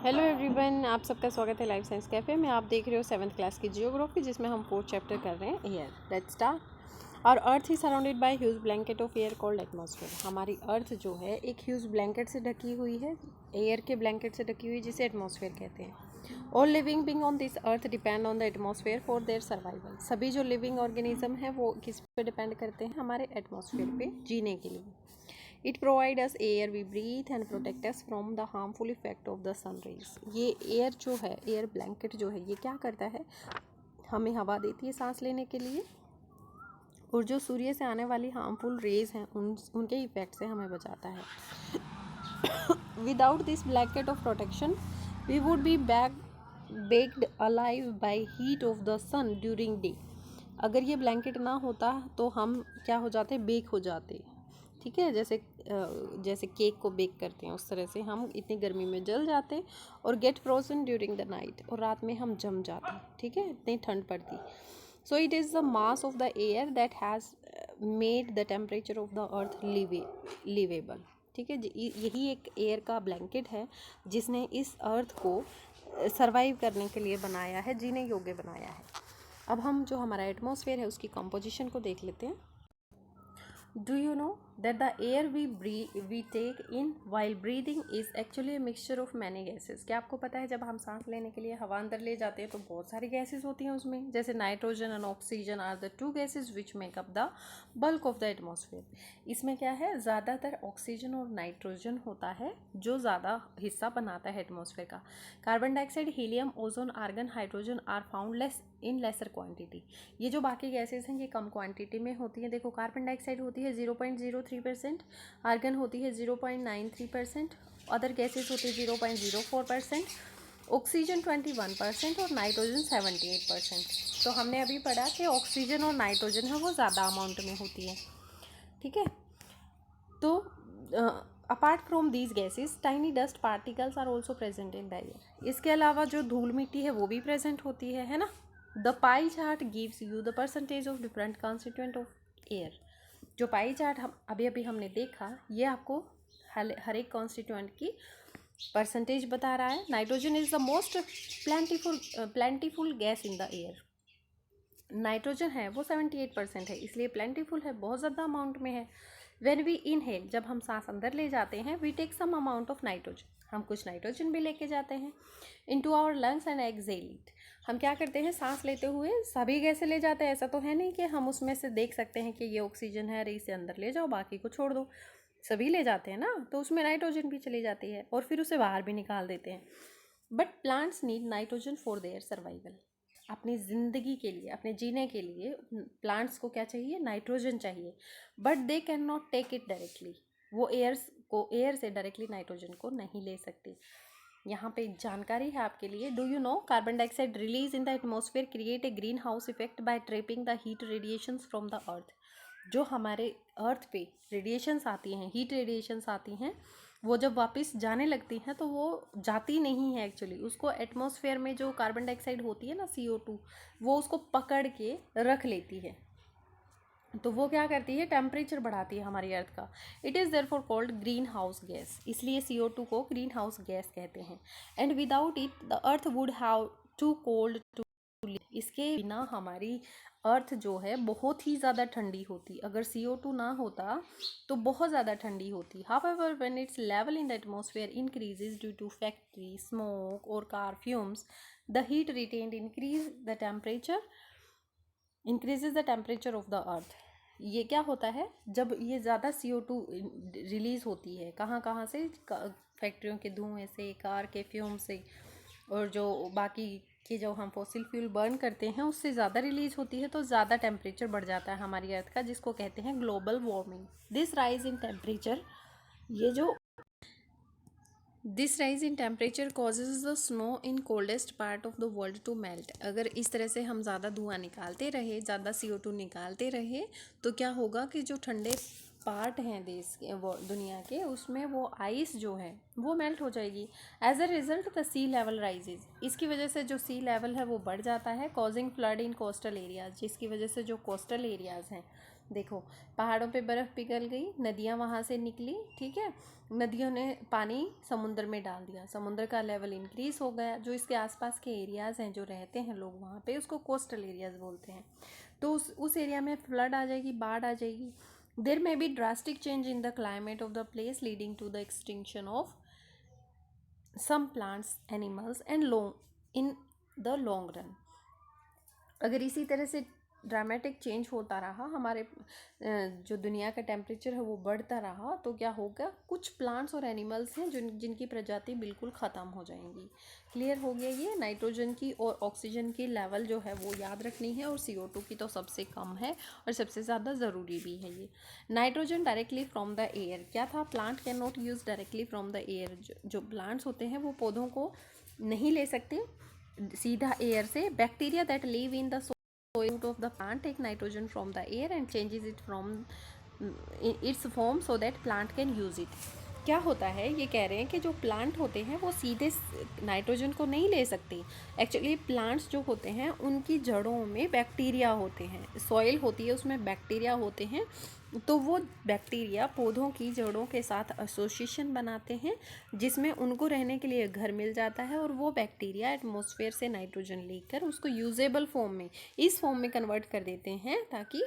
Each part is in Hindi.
हेलो एवरीवन, आप सबका स्वागत है लाइफ साइंस कैफ़े में। आप देख रहे हो 7th क्लास की जियोग्राफी, जिसमें हम 4th चैप्टर कर रहे हैं एयर। Let's start. और अर्थ ही surrounded by huge blanket of air called atmosphere. हमारी अर्थ जो है एक ह्यूज ब्लैंकेट से ढकी हुई है, एयर के ब्लैंकेट से ढकी हुई, जिसे एटमॉस्फेयर कहते हैं। All living being on this earth depend on the atmosphere for their survival. सभी जो लिविंग ऑर्गेनिज्म है वो किस पे डिपेंड करते हैं? हमारे एटमॉस्फेयर पे जीने के लिए। It provides us air we breathe and protect us from the harmful effect of the sun rays। ये एयर जो है, एयर ब्लैंकेट जो है, ये क्या करता है? हमें हवा देती है सांस लेने के लिए, और जो सूर्य से आने वाली हार्मफुल रेज हैं उनके इफेक्ट से हमें बचाता है। Without this blanket of protection we would be baked alive by heat of the sun during day. अगर ये ब्लैंकेट ना होता तो हम क्या हो जाते? बेक हो जाते। ठीक है, जैसे केक को बेक करते हैं उस तरह से हम इतनी गर्मी में जल जाते और get frozen during the night, और रात में हम जम जाते। ठीक है, इतनी ठंड पड़ती। So it is the mass of the air that has made the temperature of the earth livable. ठीक है, यही एक एयर का ब्लैंकेट है जिसने इस अर्थ को सर्वाइव करने के लिए बनाया है, जीने योग्य बनाया है। अब हम जो हमारा एटमॉस्फेयर है उसकी कंपोजिशन को देख लेते हैं। Do you know that the air we take in while breathing is actually a mixture of many gases? क्या आपको पता है जब हम सांस लेने के लिए हवा अंदर ले जाते हैं तो बहुत सारी गैसेस होती हैं उसमें, जैसे nitrogen and oxygen are the two gases which make up the bulk of the atmosphere. इसमें क्या है, ज़्यादातर ऑक्सीजन और नाइट्रोजन होता है जो ज़्यादा हिस्सा बनाता है एटमॉस्फेयर का। Carbon dioxide, helium, ozone, argon, hydrogen are found in lesser quantity. ये जो बाकी गैसेस हैं ये कम क्वांटिटी में होती हैं। देखो, कार्बन डाइऑक्साइड होती है 0.03%, आर्गन होती है 0.93%, अदर गैसेस होती है 0.04%, ऑक्सीजन 21% और नाइट्रोजन 78%। तो हमने अभी पढ़ा कि ऑक्सीजन और नाइट्रोजन है वो ज़्यादा अमाउंट में होती है। ठीक है, तो apart from these gases tiny dust particles are also present in the air. इसके अलावा जो धूल मिट्टी है वो भी प्रेजेंट होती है ना। The pie chart gives you the percentage of different constituent of air. जो पाई चार्ट हम अभी हमने देखा, ये आपको हर एक कॉन्स्टिट्यूएंट की परसेंटेज बता रहा है। Nitrogen is the most plentiful gas in the air. Nitrogen है वो 78% है, इसलिए प्लेंटीफुल है, बहुत ज़्यादा अमाउंट में है। व्हेन वी इनहेल, जब हम सांस अंदर ले जाते हैं, we take some amount of nitrogen, हम कुछ नाइट्रोजन भी लेके जाते हैं into our lungs and exhale it. हम क्या करते हैं, सांस लेते हुए सभी गैसें ले जाते हैं। ऐसा तो है नहीं कि हम उसमें से देख सकते हैं कि ये ऑक्सीजन है, अरे इसे अंदर ले जाओ बाकी को छोड़ दो। सभी ले जाते हैं ना, तो उसमें नाइट्रोजन भी चली जाती है और फिर उसे बाहर भी निकाल देते हैं। But plants need nitrogen for their survival. अपनी ज़िंदगी के लिए, अपने जीने के लिए प्लांट्स को क्या चाहिए? नाइट्रोजन चाहिए। But they can not take it directly. वो एयर से डायरेक्टली नाइट्रोजन को नहीं ले सकते। यहाँ पे जानकारी है आपके लिए। Do you no carbon dioxide release in the atmosphere create a green house effect bye trapping the heat radiations from the अर्थ। जो हमारे अर्थ पे रेडिएशंस आती हैं, हीट रेडिएशंस आती हैं, वो जब वापस जाने लगती हैं तो वो जाती नहीं है एक्चुअली। उसको एटमॉस्फेयर में जो कार्बन डाइऑक्साइड होती है ना, CO2, वो उसको पकड़ के रख लेती है। तो वो क्या करती है? टेम्परेचर बढ़ाती है हमारी अर्थ का। It is therefore called green house gas, इसलिए CO2 को ग्रीन हाउस गैस कहते हैं। And without it the earth would have too cold to live. इसके बिना हमारी अर्थ जो है बहुत ही ज़्यादा ठंडी होती। अगर CO2 ना होता तो बहुत ज़्यादा ठंडी होती। However when its level in the atmosphere increases due to factory smoke और car fumes, the heat retained increases the temperature of the earth. ये क्या होता है, जब ये ज़्यादा CO2 रिलीज़ होती है, कहाँ से? फैक्ट्रियों के धुएँ से, कार के फ्यूम से, और जो बाकी के जो हम फॉसिल फ्यूल बर्न करते हैं उससे ज़्यादा रिलीज़ होती है, तो ज़्यादा टेम्परेचर बढ़ जाता है हमारी अर्थ का, जिसको कहते हैं global warming. This rise in temperature causes the snow in coldest part of the world to melt. अगर इस तरह से हम ज़्यादा धुआं निकालते रहे, ज़्यादा CO2 निकालते रहे, तो क्या होगा कि जो ठंडे पार्ट हैं देश के, वो दुनिया के, उसमें वो आइस जो है वो मेल्ट हो जाएगी। As a result the sea level rises. इसकी वजह से जो सी लेवल है वो बढ़ जाता है। कॉजिंग फ्लड इन कोस्टल एरियाज, जिसकी वजह से जो कोस्टल एरियाज़ हैं देखो, पहाड़ों पे बर्फ़ पिघल गई, नदियाँ वहाँ से निकली, ठीक है, नदियों ने पानी समुद्र में डाल दिया, समुद्र का लेवल इंक्रीज़ हो गया, जो इसके आसपास के एरियाज़ हैं, जो रहते हैं लोग वहाँ पे, उसको कोस्टल एरियाज़ बोलते हैं। तो उस एरिया में फ्लड आ जाएगी, बाढ़ आ जाएगी। There may be drastic change in the climate of the place leading to the extinction of some plants, animals and in the long run. अगर इसी तरह से ड्रामेटिक चेंज होता रहा, हमारे जो दुनिया का टेम्परेचर है वो बढ़ता रहा, तो क्या होगा, कुछ प्लांट्स और एनिमल्स हैं जिनकी प्रजाति बिल्कुल ख़त्म हो जाएंगी। क्लियर हो गया ये? नाइट्रोजन की और ऑक्सीजन की लेवल जो है वो याद रखनी है, और CO2 की तो सबसे कम है और सबसे ज़्यादा ज़रूरी भी है ये। Nitrogen directly from the air, क्या था, plant can not use directly from the air. जो प्लांट्स होते हैं वो पौधों को नहीं ले सकते सीधा एयर से। Bacteria that live in the root of the plant take nitrogen from the air and changes it from its form so that plant can use it। क्या होता है, ये कह रहे हैं कि जो प्लांट होते हैं वो सीधे नाइट्रोजन को नहीं ले सकते। एक्चुअली प्लांट्स जो होते हैं उनकी जड़ों में बैक्टीरिया होते हैं, सॉइल होती है उसमें बैक्टीरिया होते हैं, तो वो बैक्टीरिया पौधों की जड़ों के साथ एसोसिएशन बनाते हैं, जिसमें उनको रहने के लिए घर मिल जाता है, और वो बैक्टीरिया एटमॉस्फेयर से नाइट्रोजन लेकर उसको यूजेबल फॉर्म में, इस फॉर्म में कन्वर्ट कर देते हैं, ताकि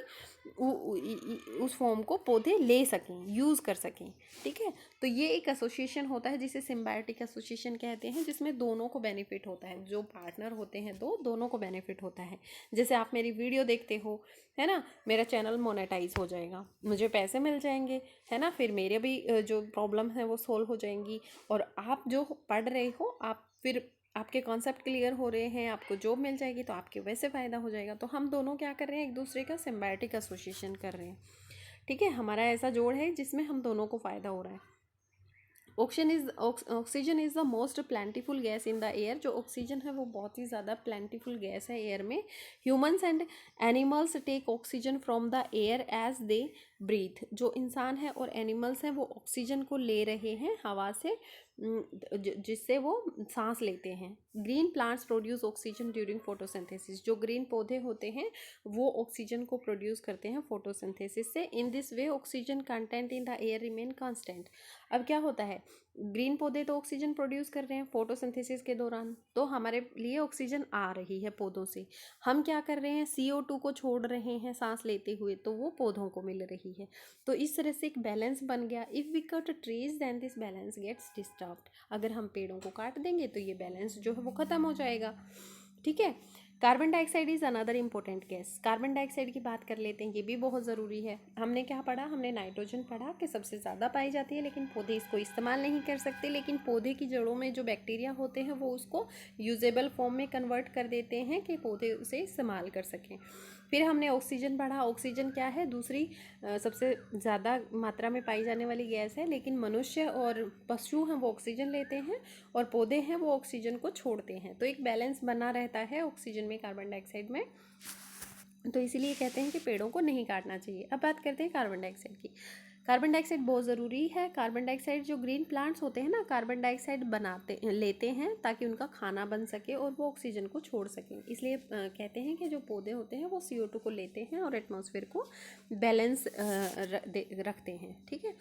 उस फॉर्म को पौधे ले सकें, यूज़ कर सकें। ठीक है, तो ये एक एसोसिएशन होता है जिसे सिम्बायोटिक एसोसिएशन कहते हैं, जिसमें दोनों को बेनिफिट होता है। जो पार्टनर होते हैं दोनों को बेनिफिट होता है। जैसे आप मेरी वीडियो देखते हो, है ना, मेरा चैनल मोनेटाइज हो जाएगा, मुझे पैसे मिल जाएंगे, है ना, फिर मेरे भी जो प्रॉब्लम है वो सोल्व हो जाएंगी, और आप जो पढ़ रहे हो, आप फिर आपके कॉन्सेप्ट क्लियर हो रहे हैं, आपको जॉब मिल जाएगी, तो आपके वैसे फ़ायदा हो जाएगा। तो हम दोनों क्या कर रहे हैं, एक दूसरे का सिम्बायोटिक एसोसिएशन कर रहे हैं। ठीक है, हमारा ऐसा जोड़ है जिसमें हम दोनों को फ़ायदा हो रहा है। Oxygen is the most plentiful gas in the air. जो ऑक्सीजन है वो बहुत ही ज़्यादा प्लेंटीफुल गैस है एयर में। Humans and animals take oxygen from the air as they breathe. जो इंसान है और एनिमल्स हैं वो ऑक्सीजन को ले रहे हैं हवा से, जिससे वो सांस लेते हैं। Green plants produce oxygen during photosynthesis. जो ग्रीन पौधे होते हैं वो ऑक्सीजन को प्रोड्यूस करते हैं फोटोसिंथेसिस से। In this way oxygen content in the air remain constant. अब क्या होता है, ग्रीन पौधे तो ऑक्सीजन प्रोड्यूस कर रहे हैं फोटोसिंथेसिस के दौरान, तो हमारे लिए ऑक्सीजन आ रही है पौधों से। हम क्या कर रहे हैं, CO2 को छोड़ रहे हैं सांस लेते हुए, तो वो पौधों को मिल रही है। तो इस तरह से एक बैलेंस बन गया। If we cut trees then this balance gets disturbed. अगर हम पेड़ों को काट देंगे तो ये बैलेंस जो है वो ख़त्म हो जाएगा। ठीक है, carbon dioxide is another important gas. Carbon dioxide की बात कर लेते हैं, ये भी बहुत ज़रूरी है। हमने क्या पढ़ा, हमने नाइट्रोजन पढ़ा कि सबसे ज़्यादा पाई जाती है, लेकिन पौधे इसको इस्तेमाल नहीं कर सकते। लेकिन पौधे की जड़ों में जो बैक्टीरिया होते हैं वो उसको यूजेबल फॉर्म में कन्वर्ट कर देते हैं कि पौधे उसे इस्तेमाल कर सकें। फिर हमने ऑक्सीजन पढ़ा। ऑक्सीजन क्या है, दूसरी सबसे ज़्यादा मात्रा में पाई जाने वाली गैस है, लेकिन मनुष्य और पशु हैं वो ऑक्सीजन लेते हैं और पौधे हैं वो ऑक्सीजन को छोड़ते हैं। तो एक बैलेंस बना रहता है ऑक्सीजन में, कार्बन डाइऑक्साइड में। तो इसीलिए कहते हैं कि पेड़ों को नहीं काटना चाहिए। अब बात करते हैं कार्बन डाइऑक्साइड की। कार्बन डाइऑक्साइड बहुत ज़रूरी है। कार्बन डाइऑक्साइड, जो ग्रीन प्लांट्स होते हैं ना, कार्बन डाइऑक्साइड लेते हैं ताकि उनका खाना बन सके और वो ऑक्सीजन को छोड़ सकें। इसलिए कहते हैं कि जो पौधे होते हैं वो CO2 को लेते हैं और एटमॉस्फेयर को बैलेंस रखते हैं। ठीक है,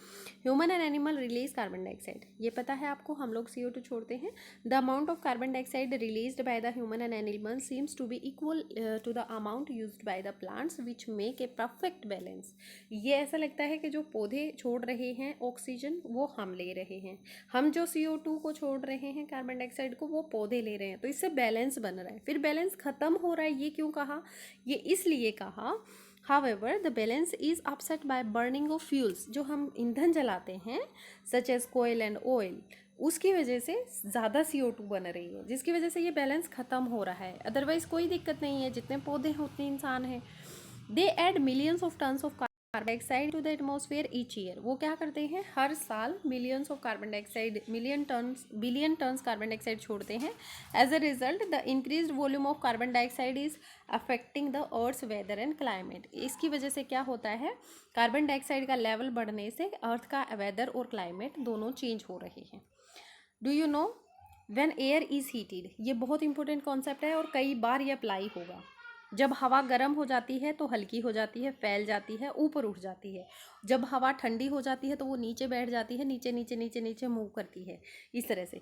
human and animal release carbon dioxide, ये पता है आपको, हम लोग CO2 छोड़ते हैं। The amount of carbon dioxide released by the human and animal seems to be equal to the amount used by the plants which make a perfect balance. ये ऐसा लगता है कि जो पौधे छोड़ रहे हैं ऑक्सीजन वो हम ले रहे हैं, हम जो CO2 को छोड़ रहे हैं, कार्बन डाइऑक्साइड को, वो पौधे ले रहे हैं, तो इससे बैलेंस बन रहा है। फिर बैलेंस खत्म हो रहा है, ये क्यों कहा, ये इसलिए कहा, However, the balance is upset by burning of fuels। जो हम ईंधन जलाते हैं such as coal and oil, उसकी वजह से ज़्यादा CO2 बन रही है, जिसकी वजह से ये बैलेंस ख़त्म हो रहा है। अदरवाइज़ कोई दिक्कत नहीं है, जितने पौधे हैं उतने इंसान हैं। They add millions of tons of carbon dioxide to the atmosphere each year. वो क्या करते हैं, हर साल millions of carbon dioxide, billion tons carbon dioxide छोड़ते हैं। As a result the increased volume of carbon dioxide is affecting the earth's weather and climate. इसकी वजह से क्या होता है, कार्बन डाइऑक्साइड का लेवल बढ़ने से अर्थ का वेदर और क्लाइमेट दोनों चेंज हो रहे हैं। Do you know when air is heated, ये बहुत इंपॉर्टेंट कॉन्सेप्ट है और कई बार ये अप्लाई होगा। जब हवा गर्म हो जाती है तो हल्की हो जाती है, फैल जाती है, ऊपर उठ जाती है। जब हवा ठंडी हो जाती है तो वो नीचे बैठ जाती है, नीचे नीचे नीचे नीचे मूव करती है, इस तरह से।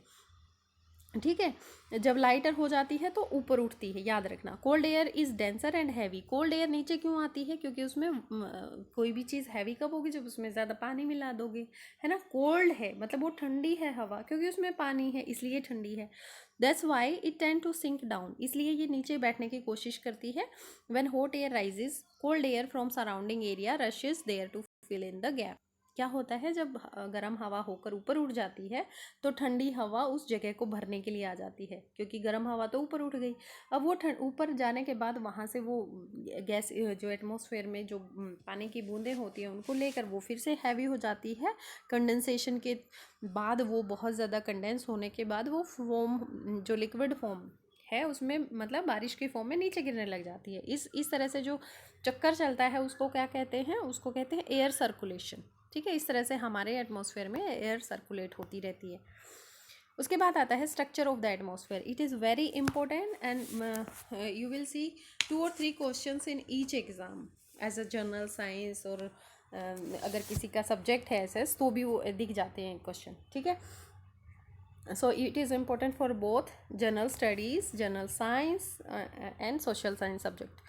ठीक है। जब लाइटर हो जाती है तो ऊपर उठती है, याद रखना। Cold air is denser and heavy. Cold air नीचे क्यों आती है? क्योंकि उसमें कोई भी चीज़ हैवी कब होगी? जब उसमें ज़्यादा पानी मिला दोगे, है ना। कोल्ड है मतलब वो ठंडी है हवा, क्योंकि उसमें पानी है इसलिए ठंडी है। That's why it tend to sink down, इसलिए ये नीचे बैठने की कोशिश करती है। When hot air rises, cold air from surrounding area rushes there to fill in the gap. क्या होता है, जब गर्म हवा होकर ऊपर उठ जाती है तो ठंडी हवा उस जगह को भरने के लिए आ जाती है, क्योंकि गर्म हवा तो ऊपर उठ गई। अब वो ऊपर जाने के बाद वहाँ से वो गैस जो एटमॉस्फेयर में जो पानी की बूंदें होती हैं उनको लेकर वो फिर से हैवी हो जाती है। कंडेंसेशन के बाद वो बहुत ज़्यादा कंडेंस होने के बाद वो फॉर्म, जो लिक्विड फॉर्म है उसमें, मतलब बारिश की फॉर्म में नीचे गिरने लग जाती है। इस तरह से जो चक्कर चलता है उसको क्या कहते हैं? उसको कहते हैं एयर सर्कुलेशन। ठीक है, इस तरह से हमारे एटमॉस्फेयर में एयर सर्कुलेट होती रहती है। उसके बाद आता है structure of the atmosphere. It is very important and you will see 2 और 3 questions in each exam as a general science, और अगर किसी का सब्जेक्ट है एसएस तो भी वो दिख जाते हैं क्वेश्चन। ठीक है, so it is important for both general studies, general science and social science subject.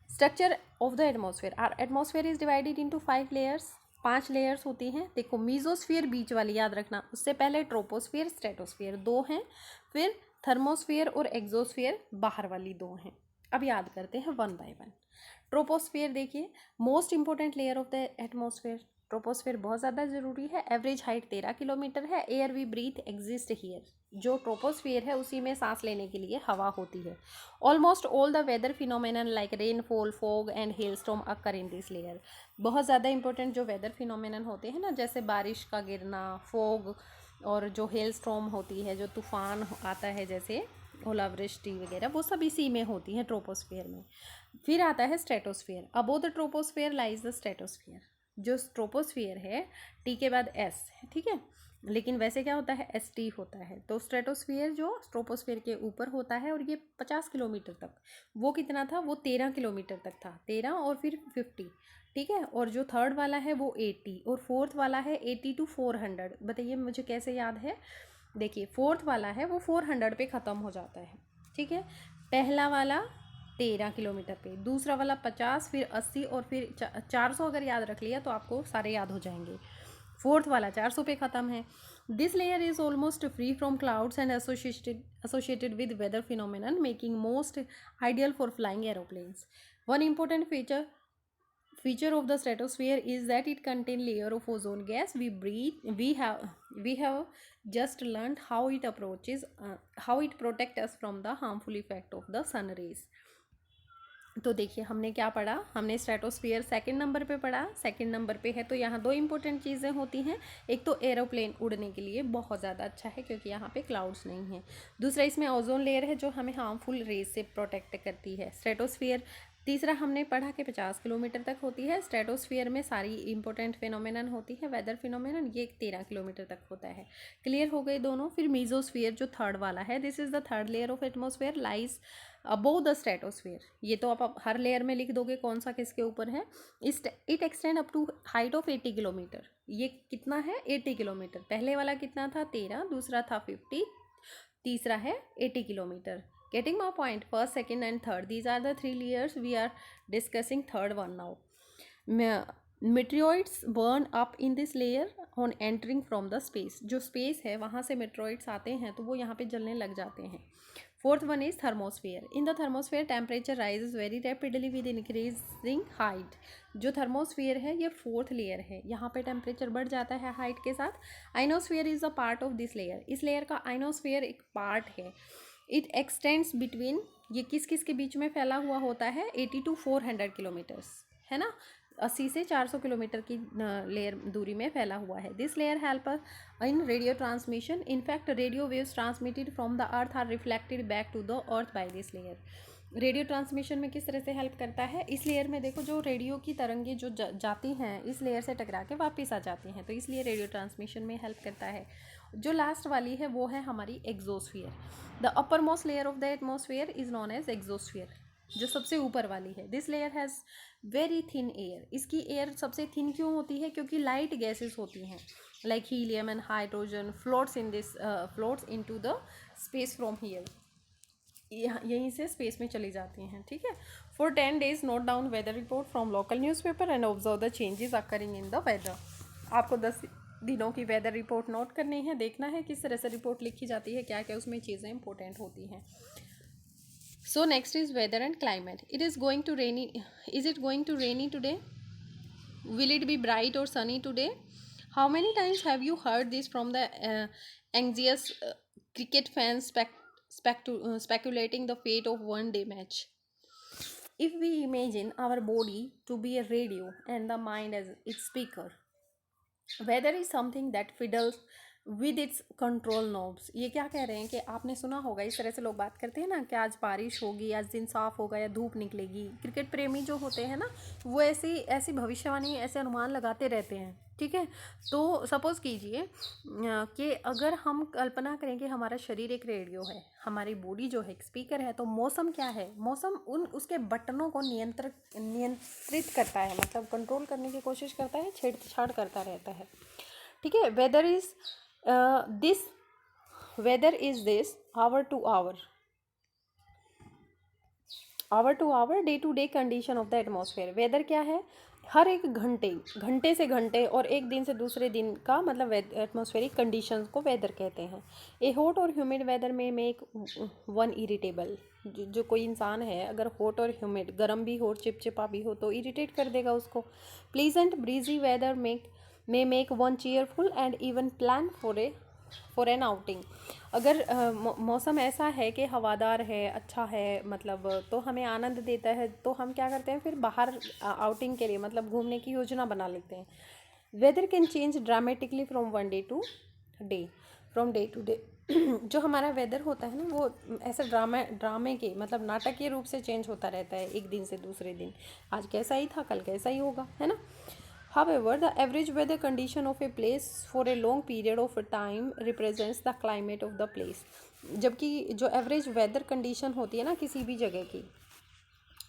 Structure of the atmosphere. Our atmosphere is divided into 5 layers. 5 layers होती हैं। देखो, मीजोस्फीयर बीच वाली याद रखना, उससे पहले ट्रोपोस्फीयर, स्ट्रेटोस्फीयर 2 हैं, फिर थर्मोस्फीयर और एक्सोस्फीयर बाहर वाली 2 हैं। अब याद करते हैं वन बाय वन। ट्रोपोस्फीयर देखिए, most important layer of the atmosphere. Troposphere बहुत ज़्यादा ज़रूरी है। एवरेज हाइट 13 किलोमीटर है। Air we breathe exist here, जो ट्रोपोस्फेयर है उसी में सांस लेने के लिए हवा होती है। Almost all the weather phenomenon like rainfall, fog and hailstorm occur in this layer. बहुत ज़्यादा इंपॉर्टेंट जो वेदर फिनोमेनन होते हैं ना, जैसे बारिश का गिरना, फॉग, और जो हेलस्टॉर्म होती है, जो तूफान आता है जैसे ओलावृष्टि वगैरह, वो सब इसी में होती हैं ट्रोपोस्फेयर में। फिर आता है stratosphere. Above the troposphere lies the stratosphere. जो ट्रोपोस्फियर है, टी के बाद एस है, ठीक है, लेकिन वैसे क्या होता है, एस टी होता है। तो स्ट्रेटोस्फियर जो ट्रोपोस्फियर के ऊपर होता है, और ये 50 किलोमीटर तक, वो कितना था, वो 13 किलोमीटर तक था, 13 और फिर 50। ठीक है, और जो थर्ड वाला है वो 80, और फोर्थ वाला है 80 to 400। बताइए मुझे कैसे याद है? देखिए, फोर्थ वाला है वो 400 पे ख़त्म हो जाता है। ठीक है, पहला वाला 13 किलोमीटर पे, दूसरा वाला 50, फिर 80, और फिर 400 अगर याद रख लिया तो आपको सारे याद हो जाएंगे। फोर्थ वाला 400 पे ख़त्म है। This layer is almost free from clouds and associated with weather phenomenon, making most ideal for flying aeroplanes. One important feature of the stratosphere is that it contains layer of ozone gas we breathe. We have just learned how it approaches how it protects us from the harmful effect of the sun rays. तो देखिए, हमने क्या पढ़ा? हमने स्ट्रेटोस्फियर सेकंड नंबर पे पढ़ा। सेकंड नंबर पे है तो यहाँ 2 इंपॉर्टेंट चीज़ें होती हैं। एक तो एरोप्लेन उड़ने के लिए बहुत ज़्यादा अच्छा है, क्योंकि यहाँ पे क्लाउड्स नहीं हैं। दूसरा, इसमें ओजोन लेयर है जो हमें हार्मफुल रेज से प्रोटेक्ट करती है। स्ट्रेटोस्फियर तीसरा हमने पढ़ा कि 50 किलोमीटर तक होती है। स्ट्रेटोस्फियर में सारी इंपॉर्टेंट फिनोमेनन होती है, वेदर फिनोमेनन, ये 13 किलोमीटर तक होता है। क्लियर हो गए दोनों। फिर मीजोस्फियर जो थर्ड वाला है, this is the third layer of atmosphere, lies above the stratosphere. ये तो आप हर लेयर में लिख दोगे कौन सा किसके ऊपर है। It extend up to height of 80 kilometre. ये कितना है? 80 किलोमीटर। पहले वाला कितना था? 13, दूसरा था 50, तीसरा है 80 kilometre. Getting my point? First, second and third, these are the 3 layers. We are discussing third one now. Meteoroids burn up in this layer on entering from the space. जो space है वहाँ से meteoroids आते हैं तो वो यहाँ पे जलने लग जाते हैं। Fourth one is thermosphere. In the thermosphere, temperature rises very rapidly with increasing height. जो thermosphere है ये fourth layer है, यहाँ पे temperature बढ़ जाता है height के साथ। Ionosphere is a part of this layer. इस layer का ionosphere एक part है। इट एक्सटेंड्स बिटवीन, ये किस किस के बीच में फैला हुआ होता है? 80 to 400 किलोमीटर्स, है ना, 80 से 400 किलोमीटर की लेयर दूरी में फैला हुआ है। This layer help in radio transmission. In fact radio waves transmitted from the earth are reflected back to the earth by this layer. Radio transmission में किस तरह से हेल्प करता है? इस लेयर में देखो, जो रेडियो की तरंगे जो जाती हैं इस लेयर से टकरा के वापस आ जाती हैं, तो इसलिए रेडियो ट्रांसमिशन में हेल्प करता है। जो लास्ट वाली है वो है हमारी exosphere. The upper most layer of the atmosphere is known as exosphere. जो सबसे ऊपर वाली है, this layer has very thin air. इसकी एयर सबसे थिन क्यों होती है? क्योंकि लाइट गैसेस होती हैं like helium and hydrogen floats into the space from here, यहीं से स्पेस में चली जाती हैं, ठीक है। For 10 days note down weather report from local newspaper and observe the changes occurring in the weather. आपको 10 दिनों की वेदर रिपोर्ट नोट करनी है, देखना है किस तरह से रिपोर्ट लिखी जाती है, क्या क्या उसमें चीज़ें इंपॉर्टेंट होती हैं। So next is weather and climate. It is going to rainy. Is it going to rainy today? Will it be bright or sunny today? How many times have you heard this from the anxious cricket fans speculating the fate of one day match? If we imagine our body to be a radio and the mind as its speaker, weather is something that fiddles with its control knobs. ये क्या कह रहे हैं कि आपने सुना होगा, इस तरह से लोग बात करते हैं ना कि आज बारिश होगी, आज दिन साफ होगा या धूप निकलेगी। क्रिकेट प्रेमी जो होते हैं ना, वो ऐसी ऐसी भविष्यवाणी, ऐसे अनुमान लगाते रहते हैं, ठीक है। तो सपोज़ कीजिए कि अगर हम कल्पना करें कि हमारा शरीर एक रेडियो है, हमारी बॉडी जो है एक स्पीकर है, तो मौसम क्या है? मौसम उसके बटनों को नियंत्रित करता है, मतलब कंट्रोल करने की कोशिश करता है, छेड़छाड़ करता रहता है, ठीक है। Weather is this hour to hour day to day condition of the atmosphere. Weather क्या है? हर एक घंटे से घंटे और एक दिन से दूसरे दिन का मतलब एटमॉस्फेरिक कंडीशंस को वेदर कहते हैं। ए हॉट और ह्यूमिड वेदर में मेक वन इरिटेबल। जो कोई इंसान है अगर हॉट और ह्यूमिड, गर्म भी हो, चिपचिपा भी हो, तो इरिटेट कर देगा उसको। Pleasant breezy weather may make one cheerful and even plan for an outing। अगर मौसम ऐसा है कि हवादार है, अच्छा है, मतलब तो हमें आनंद देता है, तो हम क्या करते हैं फिर बाहर आउटिंग के लिए मतलब घूमने की योजना बना लेते हैं। Weather can change dramatically from day to day. जो हमारा वेदर होता है ना, वो ऐसे ड्रामे के मतलब नाटकीय रूप से चेंज होता रहता है एक दिन से दूसरे दिन। आज कैसा ही था, कल कैसा ही होगा, है ना। However, the average weather condition of a place for a long period of time represents the climate of the place। जबकि जो एवरेज वेदर कंडीशन होती है ना किसी भी जगह की,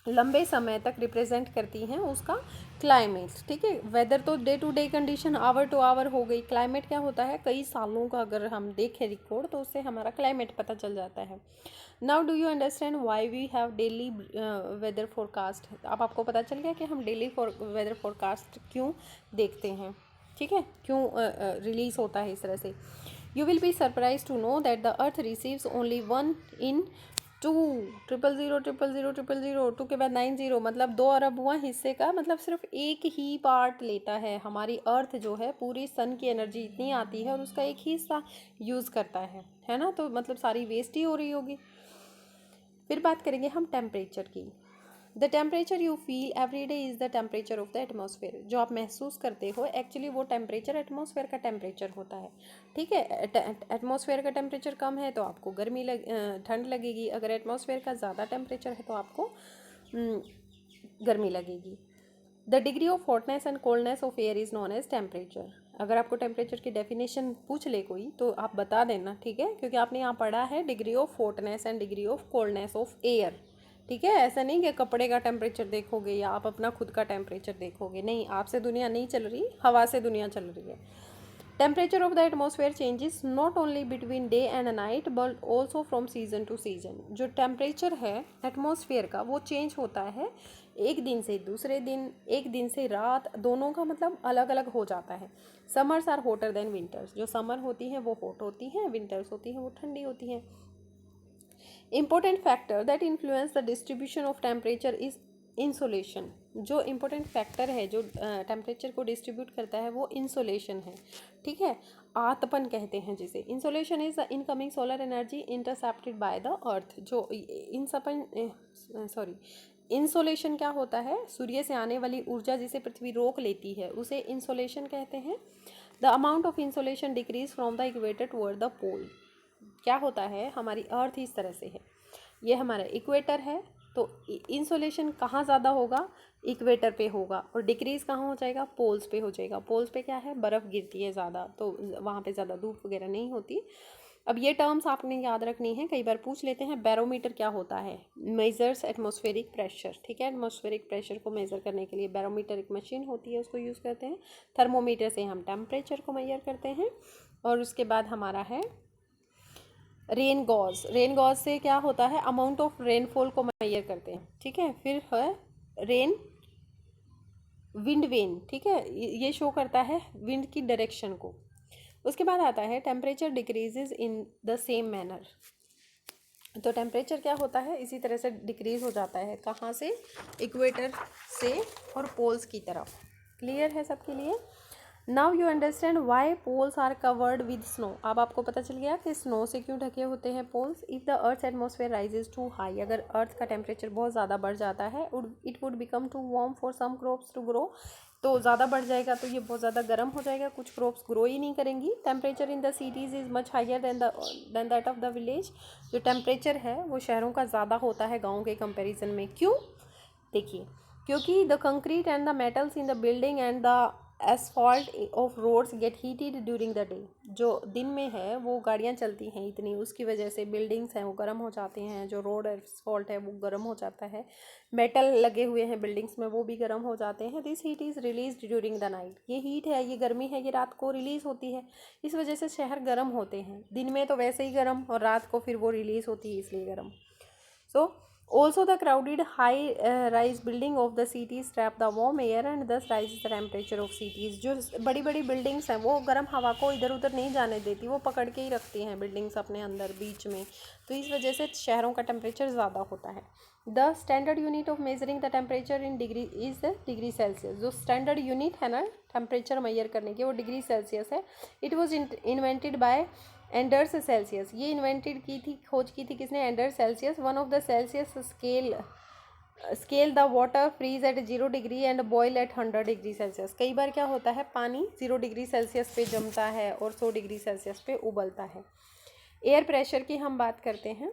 लंबे समय तक रिप्रेजेंट करती हैं उसका क्लाइमेट, ठीक है। वेदर तो day to day condition, hour to hour हो गई। क्लाइमेट क्या होता है? कई सालों का अगर हम देखें रिकॉर्ड तो उससे हमारा क्लाइमेट पता चल जाता है। Now do you understand why we have daily weather forecast. अब आपको पता चल गया कि हम डेली वेदर फोरकास्ट क्यों देखते हैं, ठीक है, क्यों रिलीज होता है इस तरह से। You will be surprise to know that the earth receives only 1 in 2 2 के बाद 90, मतलब 2 अरबवां हिस्से का मतलब सिर्फ एक ही पार्ट लेता है। हमारी अर्थ जो है पूरी सन की एनर्जी इतनी आती है और उसका एक ही हिस्सा यूज़ करता है ना, तो मतलब सारी वेस्ट ही हो रही होगी। फिर बात करेंगे हम टेम्परेचर की। The temperature you feel every day is the temperature of the atmosphere. जो आप महसूस करते हो एक्चुअली वो टेम्परेचर एटमॉस्फेयर का टेम्परेचर होता है, ठीक है। एटमॉस्फेयर का टेम्परेचर कम है तो आपको ठंड लगेगी, अगर एटमॉस्फेयर का ज़्यादा टेम्परेचर है तो आपको गर्मी लगेगी। The degree of hotness and coldness of air is known as temperature. अगर आपको टेम्परेचर की डेफिनेशन पूछ ले कोई तो आप बता देना, ठीक है, क्योंकि आपने यहाँ पढ़ा है degree of hotness and degree of coldness of air, ठीक है। ऐसा नहीं कि कपड़े का टेम्परेचर देखोगे या आप अपना खुद का टेम्परेचर देखोगे, नहीं, आपसे दुनिया नहीं चल रही, हवा से दुनिया चल रही है। Temperature of the atmosphere changes not only between day and night but also from season two season. जो टेम्परेचर है एटमॉस्फेयर का वो चेंज होता है एक दिन से दूसरे दिन, एक दिन से रात, दोनों का मतलब अलग अलग हो जाता है। Summers are hotter than winters. जो समर होती हैं वो हॉट होती हैं, विंटर्स होती हैं वो ठंडी होती हैं। Important factor that influence the distribution of temperature is insolation. जो इम्पोर्टेंट फैक्टर है जो टेम्परेचर को डिस्ट्रीब्यूट करता है वो इंसोलेशन है, ठीक है, आतपन कहते हैं जिसे। Insolation is the incoming solar energy intercepted by the earth. जो इंसोलेशन क्या होता है? सूर्य से आने वाली ऊर्जा जिसे पृथ्वी रोक लेती है उसे इंसोलेशन कहते हैं। The amount of insolation decrease from the equator toward the pole. क्या होता है, हमारी अर्थ इस तरह से है, ये हमारा इक्वेटर है, तो इंसोलेशन कहाँ ज़्यादा होगा? इक्वेटर पे होगा, और डिक्रीज़ कहाँ हो जाएगा? पोल्स पे हो जाएगा। पोल्स पे क्या है? बर्फ़ गिरती है ज़्यादा, तो वहाँ पे ज़्यादा धूप वगैरह नहीं होती। अब ये टर्म्स आपने याद रखनी है, कई बार पूछ लेते हैं। बैरोमीटर क्या होता है? मेजर्स एटमॉस्फेरिक प्रेशर, ठीक है। एटमॉस्फेरिक प्रेशर को मेज़र करने के लिए बैरोमीटर एक मशीन होती है, उसको यूज़ करते हैं। थर्मोमीटर से हम टेम्परेचर को मेजर करते हैं। और उसके बाद हमारा है रेन गॉज। रेन गॉज से क्या होता है? अमाउंट ऑफ रेनफॉल को मेजर करते हैं, ठीक है। फिर है रेन विंड वेन, ठीक है, ये शो करता है विंड की डायरेक्शन को। उसके बाद आता है temperature decreases in the same manner. तो टेम्परेचर क्या होता है? इसी तरह से डिक्रीज हो जाता है। कहाँ से? इक्वेटर से और पोल्स की तरफ। क्लियर है सबके लिए? Now you understand why poles are covered with snow. अब आपको पता चल गया कि स्नो से क्यों ढके होते हैं poles. If the earth atmosphere rises too high, अगर अर्थ का टेम्परेचर बहुत ज़्यादा बढ़ जाता है, it would become too warm for some crops to grow. तो ज़्यादा बढ़ जाएगा तो ये बहुत ज़्यादा गर्म हो जाएगा, कुछ क्रॉप्स ग्रो ही नहीं करेंगी। Temperature in the cities is much higher than that of the village. जो टेम्परेचर है वो शहरों का ज़्यादा होता है गाँव के कंपेरिजन में। क्यों? देखिए, क्योंकि the concrete and the metals in the building and the asphalt of roads get heated during the day. जो दिन में है वो गाड़ियाँ चलती हैं इतनी, उसकी वजह से बिल्डिंग्स हैं वो गर्म हो जाते हैं। जो रोड एसफॉल्ट है वो गर्म हो जाता है। मेटल लगे हुए हैं बिल्डिंग्स में, वो भी गर्म हो जाते हैं। This heat is release during the night. ये हीट है, ये गर्मी है, ये रात को रिलीज़ होती है। इस वजह से शहर गर्म होते हैं। दिन में तो वैसे ही गर्म, और रात को फिर वो रिलीज़ होती है इसलिए गर्म। So also the crowded high rise building of the cities trap the warm air and thus rises the temperature of cities। जो बड़ी बड़ी बिल्डिंग्स हैं वो गर्म हवा को इधर उधर नहीं जाने देती, वो पकड़ के ही रखती हैं बिल्डिंग्स अपने अंदर बीच में। तो इस वजह से शहरों का टेम्परेचर ज़्यादा होता है। The standard unit of measuring the temperature in degree is the degree Celsius. जो स्टैंडर्ड यूनिट है ना टेम्परेचर मेजर करने की, वो डिग्री सेल्सियस है। It was invented by Anders Celsius. ये इन्वेंटेड की थी, खोज की थी किसने? Anders Celsius. One of the Celsius scale the water freeze at 0 degree and boil at 100 degree Celsius. कई बार क्या होता है, पानी 0 डिग्री सेल्सियस पे जमता है और 100 डिग्री सेल्सियस पे उबलता है। एयर प्रेशर की हम बात करते हैं।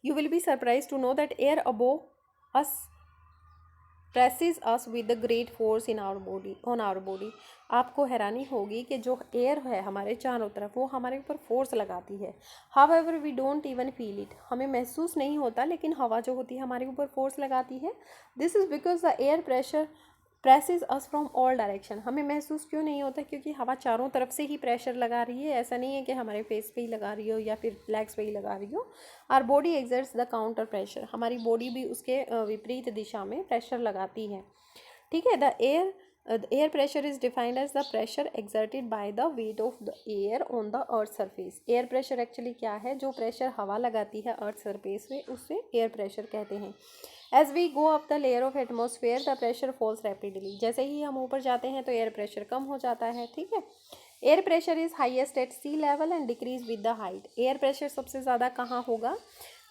You will be surprise to know that air above us presses us with the great force in our body on our body. आपको हैरानी होगी कि जो एयर है हमारे चारों तरफ, वो हमारे ऊपर फोर्स लगाती है। However we don't even feel it. हमें महसूस नहीं होता, लेकिन हवा जो होती है हमारे ऊपर फोर्स लगाती है। This is because the air pressure precious us from all direction. हमें महसूस क्यों नहीं होता? क्योंकि हवा चारों तरफ से ही प्रेशर लगा रही है। ऐसा नहीं है कि हमारे फेस पे ही लगा रही हो या फिर लेग्स पे ही लगा रही हो। Our body exerts the counter pressure. हमारी बॉडी भी उसके विपरीत दिशा में प्रेशर लगाती है, ठीक है। The air pressure is defined as the pressure exerted by the weight of the air on the earth surface. Air pressure actually क्या है? जो प्रेशर हवा लगाती है अर्थ सरफेस पे, उससे एयर प्रेशर कहते हैं। As we go up the layer of atmosphere the pressure falls rapidly. जैसे ही हम ऊपर जाते हैं तो एयर प्रेशर कम हो जाता है, ठीक है। Air pressure is highest at sea level and decrease with the height. Air pressure सबसे ज़्यादा कहाँ होगा?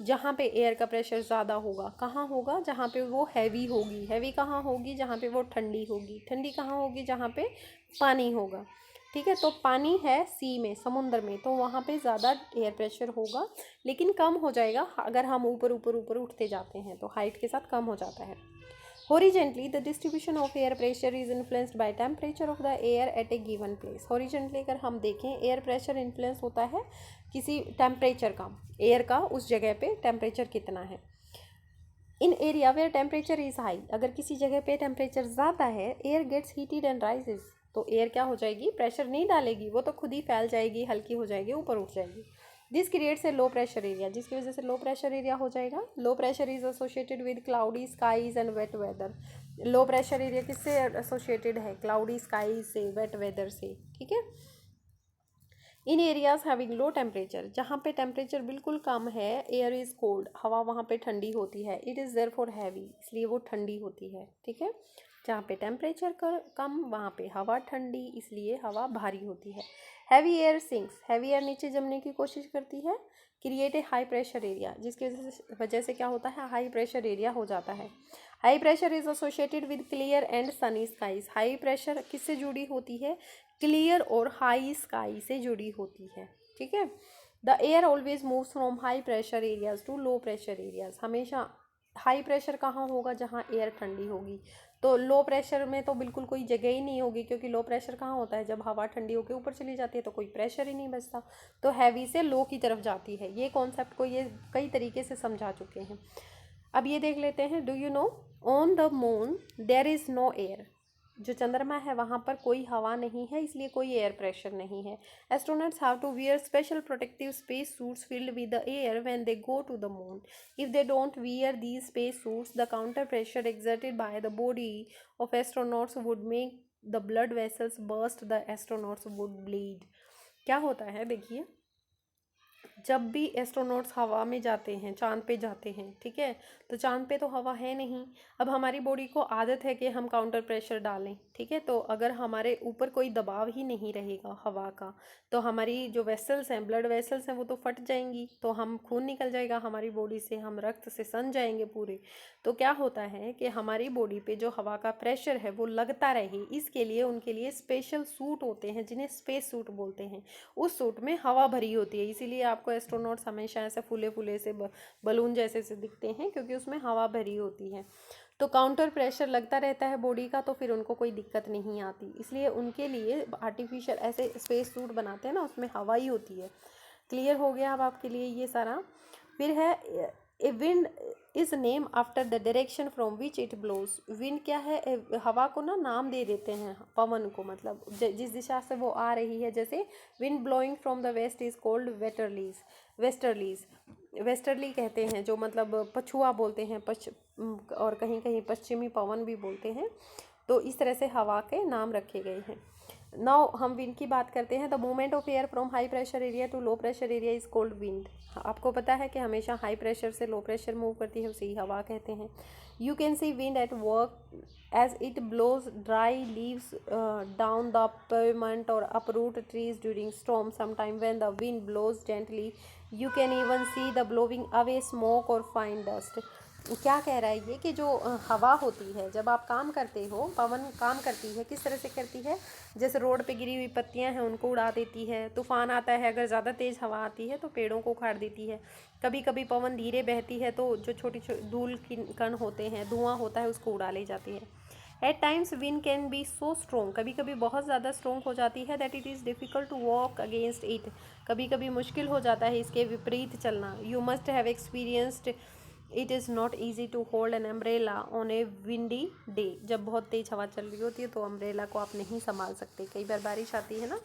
जहाँ पे एयर का प्रेशर ज़्यादा होगा। कहाँ होगा? जहाँ पे वो हैवी होगी। हैवी कहाँ होगी? जहाँ पे वो ठंडी होगी। ठंडी कहाँ होगी? जहाँ पे पानी होगा, ठीक है। तो पानी है सी में, समुद्र में, तो वहाँ पे ज़्यादा एयर प्रेशर होगा, लेकिन कम हो जाएगा अगर हम ऊपर ऊपर ऊपर उठते जाते हैं, तो हाइट के साथ कम हो जाता है। Horizontally the distribution of air pressure is influenced by temperature of the air eight A given place. Horizontally अगर हम देखें, एयर प्रेशर इन्फ्लुएंस होता है किसी टेम्परेचर का, एयर का उस जगह पे टेम्परेचर कितना है। In area where temperature is high, अगर किसी जगह पे टेम्परेचर ज़्यादा है, air gets heated and rises. तो एयर क्या हो जाएगी? प्रेशर नहीं डालेगी, वो तो खुद ही फैल जाएगी, हल्की हो जाएगी, ऊपर उठ जाएगी। This creates a low pressure area, जिसकी वजह से लो प्रेशर एरिया हो जाएगा। Low pressure is associated with cloudy skies and wet weather. Low pressure area किससे एसोसिएटेड है? क्लाउडी स्काई से, वेट वेदर से, ठीक है। In areas having low temperature, जहाँ पे टेम्परेचर बिल्कुल कम है, एयर इज़ कोल्ड, हवा वहाँ पे ठंडी होती है। इट इज़ देयरफॉर हैवी, इसलिए वो ठंडी होती है, ठीक है। जहाँ पे टेम्परेचर कम, वहाँ पे हवा ठंडी, इसलिए हवा भारी होती है। Heavy air sinks, heavy air नीचे जमने की कोशिश करती है। Create a high pressure area, जिसकी वजह से क्या होता है? हाई प्रेशर एरिया हो जाता है। High pressure is associated with clear and sunny skies. High pressure किससे जुड़ी होती है? क्लियर और हाई स्काई से जुड़ी होती है, ठीक है। The air always moves from high pressure areas to low pressure areas. हमेशा हाई प्रेशर कहाँ होगा? जहाँ एयर ठंडी होगी। तो लो प्रेशर में तो बिल्कुल कोई जगह ही नहीं होगी, क्योंकि लो प्रेशर कहाँ होता है, जब हवा ठंडी होकर ऊपर चली जाती है तो कोई प्रेशर ही नहीं बचता, तो हैवी से लो की तरफ जाती है। ये कॉन्सेप्ट को ये कई तरीके से समझा चुके हैं। अब ये देख लेते हैं, do you know on the moon there is no air. जो चंद्रमा है वहाँ पर कोई हवा नहीं है, इसलिए कोई एयर प्रेशर नहीं है। Astronauts have to wear special protective space suits filled with the air when they go to the moon. If they don't wear these space suits the counter pressure exerted by the body of astronauts would make the blood vessels burst, the astronauts would bleed. क्या होता है देखिए, जब भी एस्ट्रोनॉट्स हवा में जाते हैं, चांद पे जाते हैं, ठीक है, तो चांद पे तो हवा है नहीं। अब हमारी बॉडी को आदत है कि हम काउंटर प्रेशर डालें, ठीक है, तो अगर हमारे ऊपर कोई दबाव ही नहीं रहेगा हवा का, तो हमारी जो वेसल्स हैं, ब्लड वेसल्स हैं, वो तो फट जाएंगी, तो हम खून निकल जाएगा हमारी बॉडी से, हम रक्त से सन जाएंगे पूरे। तो क्या होता है कि हमारी बॉडी पे जो हवा का प्रेशर है वो लगता रहे, इसके लिए उनके लिए स्पेशल सूट होते हैं जिन्हें स्पेस सूट बोलते हैं। उस सूट में हवा भरी होती है, इसीलिए आपको एस्ट्रोनॉट्स हमेशा ऐसे फूले फूले से बलून जैसे से दिखते हैं, क्योंकि उसमें हवा भरी होती है। तो काउंटर प्रेशर लगता रहता है बॉडी का, तो फिर उनको कोई दिक्कत नहीं आती, इसलिए उनके लिए आर्टिफिशियल ऐसे स्पेस सूट बनाते हैं ना, उसमें हवा ही होती है। क्लियर हो गया अब आपके लिए ये सारा। फिर है a wind is name after the direction from which it blows. Wind क्या है, हवा को ना नाम दे देते हैं पवन को, मतलब जिस दिशा से वो आ रही है। जैसे wind blowing from the west is called westerlies. Westerlies westerly कहते हैं, जो मतलब पछुआ बोलते हैं, और कहीं कहीं पश्चिमी पवन भी बोलते हैं। तो इस तरह से हवा के नाम रखे गए हैं। नाउ हम विंड की बात करते हैं। The movement of air from high pressure area to low pressure area is called wind. आपको पता है कि हमेशा हाई प्रेशर से लो प्रेशर मूव करती है, उसे ही हवा कहते हैं। You can see wind at work as it blows dry leaves down the pavement or uproot trees during storm. Sometime when the wind blows gently you can even see the blowing away smoke or fine dust. क्या कह रहा है ये कि जो हवा होती है, जब आप काम करते हो, पवन काम करती है, किस तरह से करती है, जैसे रोड पे गिरी हुई पत्तियां हैं उनको उड़ा देती है, तूफान आता है, अगर ज़्यादा तेज़ हवा आती है तो पेड़ों को उखाड़ देती है। कभी कभी पवन धीरे बहती है तो जो छोटी छोटी धूल की कण होते हैं, धुआं होता है, उसको उड़ा ले जाती है। At times wind can be so strong, कभी कभी बहुत ज़्यादा स्ट्रोंग हो जाती है, that it is difficult to walk against it, कभी कभी मुश्किल हो जाता है इसके विपरीत चलना। You must have experienced it is not easy to hold an umbrella on a windy day. जब बहुत तेज़ हवा चल रही होती है तो अम्ब्रेला को आप नहीं संभाल सकते। कई बार बारिश आती है ना,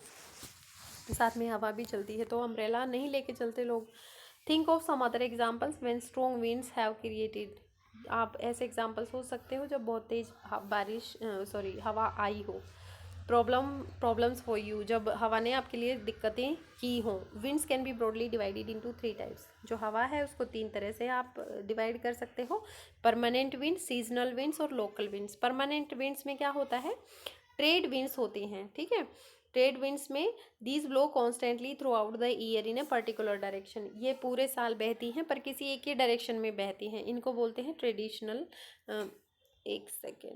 साथ में हवा भी चलती है, तो अम्ब्रेला नहीं लेके चलते लोग। Think of some other examples when strong winds have created. आप ऐसे एग्जाम्पल सोच सकते हो जब बहुत तेज़ हवा आई हो। प्रॉब्लम्स फॉर यू, जब हवा ने आपके लिए दिक्कतें की हों। Winds can be broadly divided into 3 types. जो हवा है उसको 3 तरह से आप डिवाइड कर सकते हो, परमानेंट विंड्स, सीजनल विंड्स और लोकल विंड्स। परमानेंट विंड्स में क्या होता है, ट्रेड विंड्स होती हैं, ठीक है। ट्रेड विंड्स में these blow constantly through out the year in a particular direction. ये पूरे साल बहती हैं पर किसी एक ही डायरेक्शन में बहती हैं, इनको बोलते हैं ट्रेडिशनल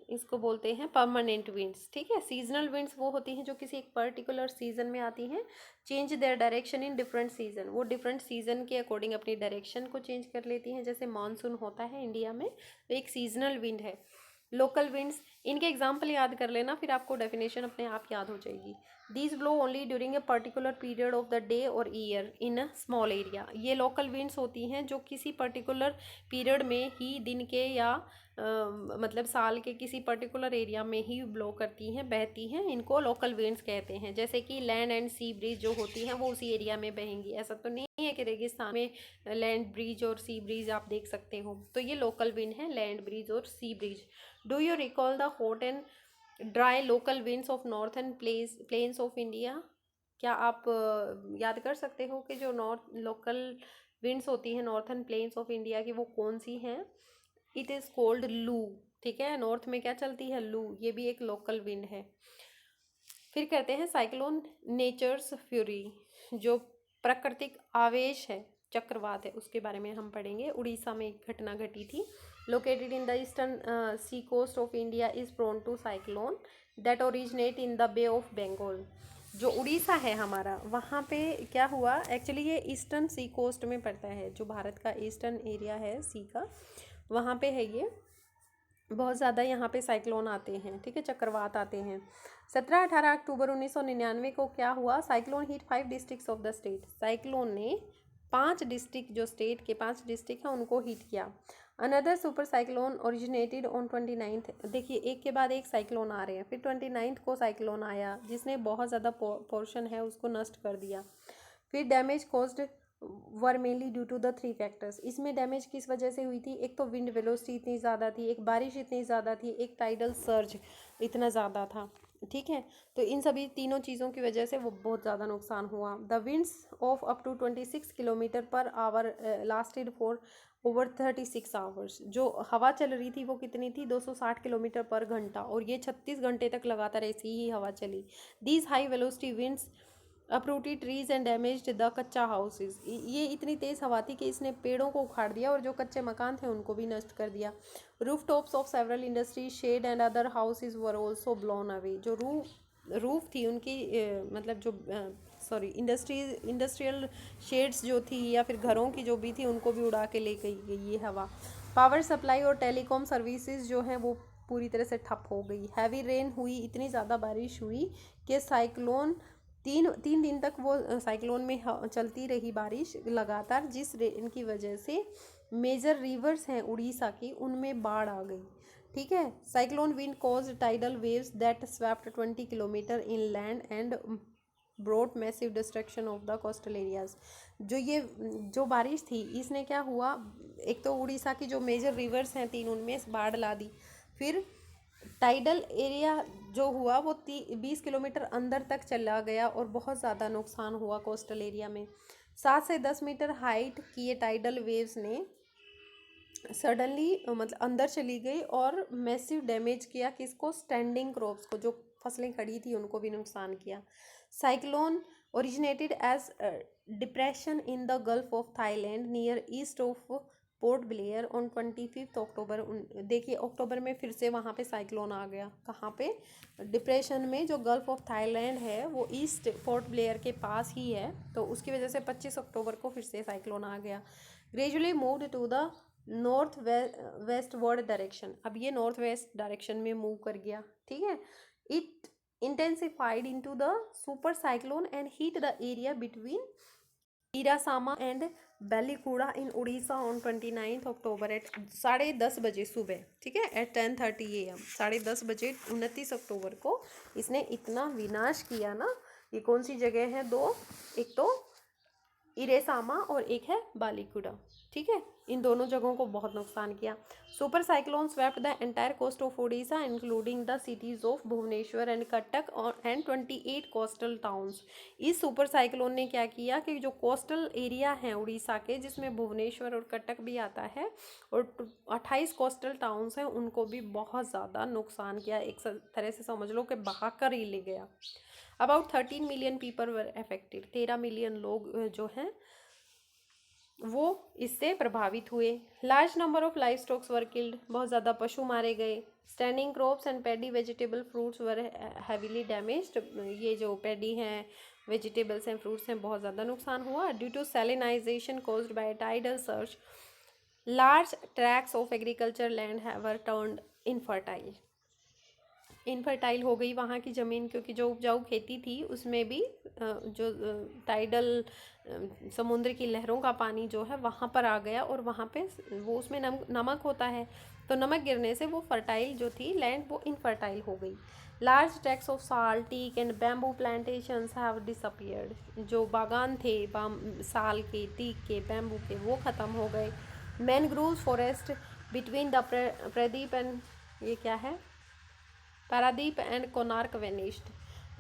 इसको बोलते हैं परमानेंट विंड्स, ठीक है। सीजनल विंड्स वो होती हैं जो किसी एक पर्टिकुलर सीजन में आती हैं, change their direction in different season. वो डिफरेंट सीजन के अकॉर्डिंग अपनी डायरेक्शन को चेंज कर लेती हैं। जैसे मानसून होता है इंडिया में, तो एक सीजनल विंड है। लोकल विंड्स, इनके एग्जाम्पल याद कर लेना, फिर आपको डेफिनेशन अपने आप याद हो जाएगी। These blow only during a particular period of the day और year in a small area. ये लोकल विंड्स होती हैं जो किसी पर्टिकुलर पीरियड में ही, दिन के या मतलब साल के किसी पर्टिकुलर एरिया में ही ब्लो करती हैं, बहती हैं, इनको लोकल विंड्स कहते हैं। जैसे कि लैंड एंड सी ब्रीज जो होती हैं वो उसी एरिया में बहेंगी, ऐसा तो नहीं है कि रेगिस्तान में लैंड ब्रीज और सी ब्रीज आप देख सकते हो। तो ये लोकल विंड है, लैंड ब्रीज और sea breeze. Do you recall the hot and dry local winds of northern plains of India. क्या आप याद कर सकते हो कि जो लोकल विंड्स होती हैं नॉर्थन प्लेन्स ऑफ इंडिया की, वो कौन सी हैं। इट इज़ कोल्ड लू, ठीक है। नॉर्थ में क्या चलती है, लू, ये भी एक लोकल विंड है। फिर कहते हैं साइक्लोन नेचर्स फ्यूरी, जो प्राकृतिक आवेश है, चक्रवात है, उसके बारे में हम पढ़ेंगे। उड़ीसा में एक घटना घटी थी। Located in the eastern sea coast of India is prone to cyclone that originate in the Bay of Bengal. जो उड़ीसा है हमारा, वहाँ पे क्या हुआ, एक्चुअली ये ईस्टर्न सी कोस्ट में पड़ता है, जो भारत का ईस्टर्न एरिया है सी का, वहाँ पे है ये। बहुत ज़्यादा यहाँ पे साइक्लोन आते हैं, ठीक है, चक्रवात आते हैं। 17-18 अक्टूबर 1999 को क्या हुआ, cyclone hit 5 districts of the state. Cyclone ने 5 डिस्ट्रिक्ट, जो स्टेट के 5 डिस्ट्रिक्ट हैं उनको हिट किया। Another super cyclone originated on 29th, देखिए एक के बाद एक साइक्लोन आ रहे हैं। फिर 29th को साइक्लोन आया जिसने बहुत ज़्यादा पोर्शन है उसको नष्ट कर दिया। फिर damage caused were mainly due to the 3 factors. इसमें डैमेज किस वजह से हुई थी, एक तो विंड वेलोसिटी इतनी ज़्यादा थी, एक बारिश इतनी ज़्यादा थी, एक टाइडल सर्ज इतना ज़्यादा था, ठीक है। तो इन सभी तीनों चीज़ों की वजह से वो बहुत ज़्यादा नुकसान हुआ। The winds of up to 26 kilometre per hour lasted for over 36 hours. जो हवा चल रही थी वो कितनी थी, 260 किलोमीटर पर घंटा, और ये 36 घंटे तक लगातार ऐसी ही हवा चली। These high velocity winds uprooted trees and damaged the कच्चा हाउसेज। ये इतनी तेज़ हवा थी कि इसने पेड़ों को उखाड़ दिया और जो कच्चे मकान थे उनको भी नष्ट कर दिया। Roof tops of several industries shed and other houses were also blown away. जो रूफ थी उनकी मतलब जो इंडस्ट्रियल शेड्स जो थी या फिर घरों की जो भी थी उनको भी उड़ा के ले गई ये हवा। पावर सप्लाई और टेलीकॉम सर्विसेज जो हैं वो पूरी तरह से ठप हो गई। हैवी रेन हुई, इतनी ज़्यादा बारिश हुई कि साइक्लोन तीन दिन तक वो साइक्लोन में चलती रही बारिश लगातार, जिस रेन की वजह से मेजर रिवर्स हैं उड़ीसा की उनमें बाढ़ आ गई, ठीक है। Cyclone wind cause tidal waves that swapped 20 kilometre in land and brought massive destruction of the coastal areas. जो बारिश थी इसने क्या हुआ, एक तो उड़ीसा की जो मेजर रिवर्स हैं 3 उनमें बाढ़ ला दी। फिर टाइडल एरिया जो हुआ वो 20 किलोमीटर अंदर तक चला गया और बहुत ज़्यादा नुकसान हुआ कोस्टल एरिया में। 7 से 10 मीटर हाइट की ये टाइडल वेव्स ने सडनली मतलब अंदर चली गई और मैसिव डैमेज किया किसको, स्टैंडिंग क्रॉप्स को, जो फसलें खड़ी थी उनको भी नुकसान किया। Cyclone originated as depression in the Gulf of Thailand near east of Port Blair on 25 October. देखिए अक्टूबर में फिर से वहाँ पे साइक्लोन आ गया, कहाँ पे, डिप्रेशन में, जो गल्फ ऑफ थाईलैंड है वो ईस्ट पोर्ट ब्लेयर के पास ही है, तो उसकी वजह से 25 अक्टूबर को फिर से साइक्लोन आ गया। Gradually moved to the north west ward direction. अब ये नॉर्थ वेस्ट डायरेक्शन में मूव कर गया, ठीक है। It intensified into the super cyclone and hit the area between Irasama and Ballycuda in Odisha on 29th October at 10:30 बजे सुबह, ठीक है, at 10:30 AM, 10:30 बजे 29 अक्टूबर को इसने इतना विनाश किया ना। ये कौन सी जगह है, दो, एक तो इरेसामा और एक है बालीकुडा, ठीक है, इन दोनों जगहों को बहुत नुकसान किया। Super cyclone swept the entire coast of Odisha including the cities of Bhubaneswar and Cuttack and 28 coastal towns. इस सुपर साइक्लोन ने क्या किया कि जो कोस्टल एरिया हैं उड़ीसा के, जिसमें भुवनेश्वर और कटक भी आता है, और 28 कोस्टल टाउन्स हैं, उनको भी बहुत ज़्यादा नुकसान किया। एक तरह से समझ लो कि बहा कर ही ले गया। About 13 million people were affected. 13 million लोग जो हैं वो इससे प्रभावित हुए। Large number of live stocks were killed, बहुत ज़्यादा पशु मारे गए। Standing crops and paddy vegetable fruits were heavily damaged. ये जो पैडी हैं, वेजिटेबल्स हैं, फ्रूट्स हैं, बहुत ज़्यादा नुकसान हुआ। Due to salinisation caused by tidal surge, large tracts of agriculture land have turned infertile हो गई वहाँ की ज़मीन, क्योंकि जो उपजाऊ खेती थी उसमें भी जो टाइडल समुद्र की लहरों का पानी जो है वहाँ पर आ गया, और वहाँ पे वो उसमें नमक होता है, तो नमक गिरने से वो फर्टाइल जो थी लैंड वो इनफर्टाइल हो गई। Large tracts of sal, teak and bamboo plantations have disappeared. जो बागान थे साल के, टीक के, बैम्बू के, वो ख़त्म हो गए। Mangrove forest between the Pradeep and, ये क्या है, पारादीप एंड कोणार्क वेनिस्ड।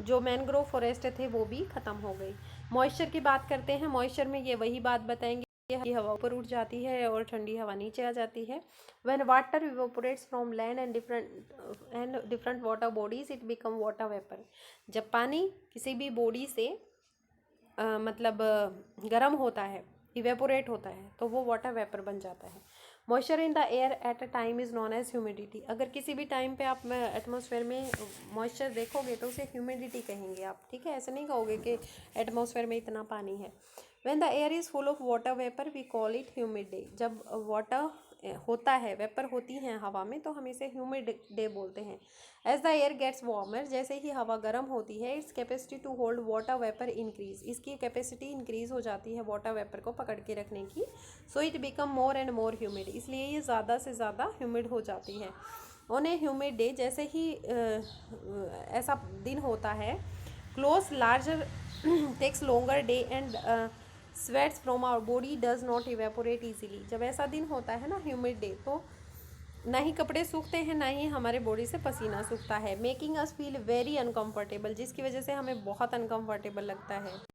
जो मैनग्रोव फॉरेस्ट थे वो भी ख़त्म हो गई। मॉइस्चर की बात करते हैं। मॉइस्चर में ये वही बात बताएंगे कि हवा ऊपर उठ जाती है और ठंडी हवा नीचे आ जाती है। When water evaporates from land and different water bodies it become water vapour. जब पानी किसी भी बॉडी से मतलब गर्म होता है, इवेपोरेट होता है, तो वो वाटर वेपर बन जाता है। Moisture in the air at a time is known as humidity. अगर किसी भी टाइम पे आप एटमॉस्फेयर में मॉइस्चर देखोगे तो उसे ह्यूमिडिटी कहेंगे आप, ठीक है, ऐसे नहीं कहोगे कि एटमॉस्फेयर में इतना पानी है। When the air is full of water vapour we call it humid day. जब वाटर होता है, वेपर होती हैं हवा में, तो हम इसे ह्यूमिड डे बोलते हैं। As the air gets warmer, जैसे ही हवा गर्म होती है, its capacity to hold water vapour increase, इसकी कैपेसिटी इंक्रीज हो जाती है वाटर वेपर को पकड़ के रखने की। So it become more and more humid, इसलिए ये ज़्यादा से ज़्यादा ह्यूमिड हो जाती है। ऑन ए ह्यूमिड डे, जैसे ही ऐसा दिन होता है, clothes larger takes longer day and sweats from our body does not evaporate easily. जब ऐसा दिन होता है ना ह्यूमिड डे, तो ना ही कपड़े सूखते हैं, ना ही हमारे बॉडी से पसीना सूखता है, making us feel very uncomfortable, जिसकी वजह से हमें बहुत अनकम्फर्टेबल लगता है।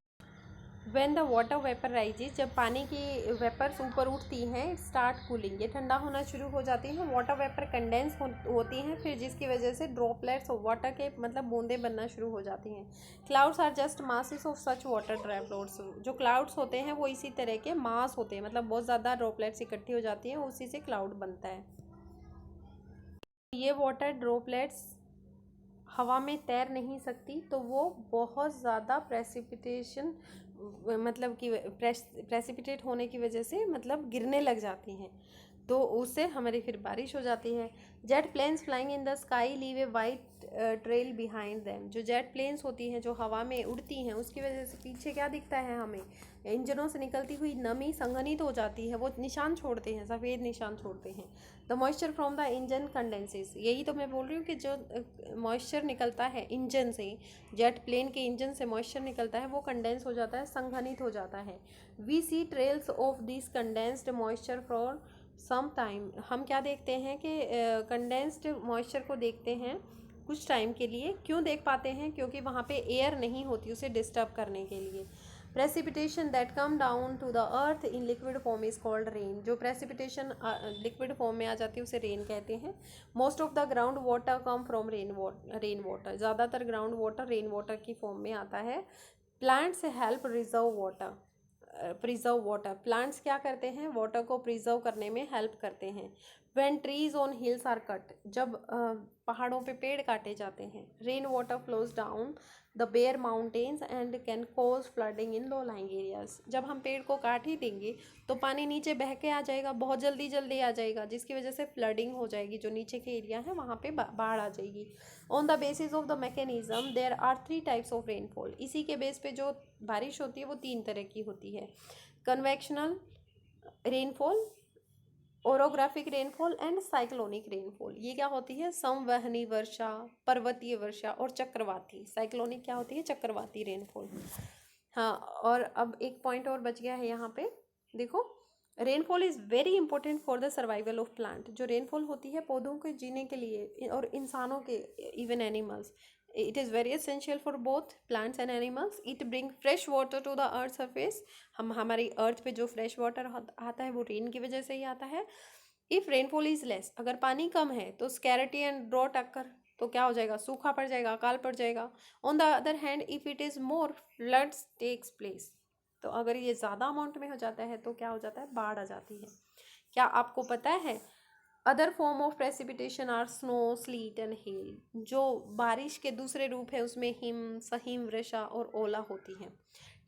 When the water vapour rises, जब पानी की वेपर्स ऊपर उठती हैं, स्टार्ट कूलिंग, ये ठंडा होना शुरू हो जाती हैं, वाटर वेपर कंडेंस होती हैं, फिर जिसकी वजह से ड्रॉपलेट्स ऑफ वाटर के मतलब बूंदें बनना शुरू हो जाती हैं। Clouds are just masses of such water droplets, जो क्लाउड्स होते हैं वो इसी तरह के मास होते हैं, मतलब बहुत ज़्यादा ड्रॉपलेट्स इकट्ठी हो जाती हैं, उसी से क्लाउड बनता है। ये वाटर ड्रॉपलेट्स हवा में तैर नहीं सकती, तो वो बहुत ज़्यादा प्रेसिपिटेशन मतलब कि प्रेसिपिटेट होने की वजह से मतलब गिरने लग जाती हैं, तो उससे हमारी फिर बारिश हो जाती है। Jet planes flying in the sky leave a white trail behind them, जो जेट प्लेन्स होती हैं जो हवा में उड़ती हैं, उसकी वजह से पीछे क्या दिखता है हमें, इंजनों से निकलती हुई नमी संघनित हो जाती है, वो निशान छोड़ते हैं, सफ़ेद निशान छोड़ते हैं। The moisture from the engine condenses, यही तो मैं बोल रही हूँ कि जो मॉइस्चर निकलता है इंजन से, जेट प्लेन के इंजन से मॉइस्चर निकलता है, वो कंडेंस हो जाता है, संघनित हो जाता है। We see trails of this condensed moisture for some time, हम क्या देखते हैं कि कंडेंस्ड मॉइस्चर को देखते हैं कुछ टाइम के लिए। क्यों देख पाते हैं? क्योंकि वहाँ पे एयर नहीं होती उसे डिस्टर्ब करने के लिए। Precipitation that come down to the earth in liquid form is called rain, जो प्रेसिपिटेशन लिक्विड फॉर्म में आ जाती है उसे रेन कहते हैं। Most of the ground water come from rain water, ज़्यादातर ग्राउंड वाटर रेन वाटर की फॉर्म में आता है। Plants help preserve water, plants क्या करते हैं, वाटर को प्रिजर्व करने में हेल्प करते हैं। When trees on hills are cut, जब पहाड़ों पे पेड़ काटे जाते हैं। Rain water flows down the bare mountains and can cause flooding in low lying areas, जब हम पेड़ को काट ही देंगे तो पानी नीचे बह के आ जाएगा, बहुत जल्दी आ जाएगा, जिसकी वजह से फ्लडिंग हो जाएगी, जो नीचे के एरिया है वहाँ पे बाढ़ आ जाएगी। On the basis of the mechanism there are 3 types of rainfall, इसी के बेस पे जो बारिश होती है वो 3 तरह की होती है। Convectional rainfall, orographic rainfall and cyclonic rainfall. ये क्या होती है? संवहनी वर्षा, पर्वतीय वर्षा और चक्रवाती। साइक्लोनिक क्या होती है? चक्रवाती रेनफॉल। हाँ, और अब एक पॉइंट और बच गया है यहाँ पे, देखो, rainfall is very important for the survival of plant, जो रेनफॉल होती है पौधों के जीने के लिए और इंसानों के, even animals, it is very essential for both plants and animals. It bring fresh water to the earth surface, हम हमारी अर्थ पे जो फ्रेश वाटर आता है वो रेन की वजह से ही आता है। इफ़ रेनफॉल इज लेस, अगर पानी कम है तो स्कैरिटी एंड ड्रॉट अकर, तो क्या हो जाएगा? सूखा पड़ जाएगा, अकाल पड़ जाएगा। On the other hand if it is more, floods takes place, तो अगर ये ज़्यादा अमाउंट में हो जाता है तो क्या हो जाता है? बाढ़ आ जाती है। क्या आपको पता है other form of precipitation are snow, sleet and hail, जो बारिश के दूसरे रूप है उसमें हिम, सहिम वर्षा और ओला होती है।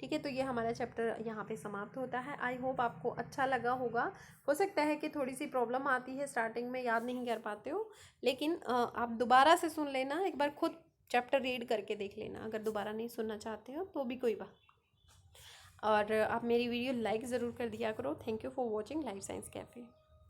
ठीक है, तो ये हमारा चैप्टर यहाँ पे समाप्त होता है। आई होप आपको अच्छा लगा होगा। हो सकता है कि थोड़ी सी प्रॉब्लम आती है, स्टार्टिंग में याद नहीं कर पाते हो, लेकिन आप दोबारा से सुन लेना, एक बार खुद चैप्टर रीड करके देख लेना। अगर दोबारा नहीं सुनना चाहते हो तो भी कोई बात, और आप मेरी वीडियो लाइक ज़रूर कर दिया करो। Thank you for watching life science cafe.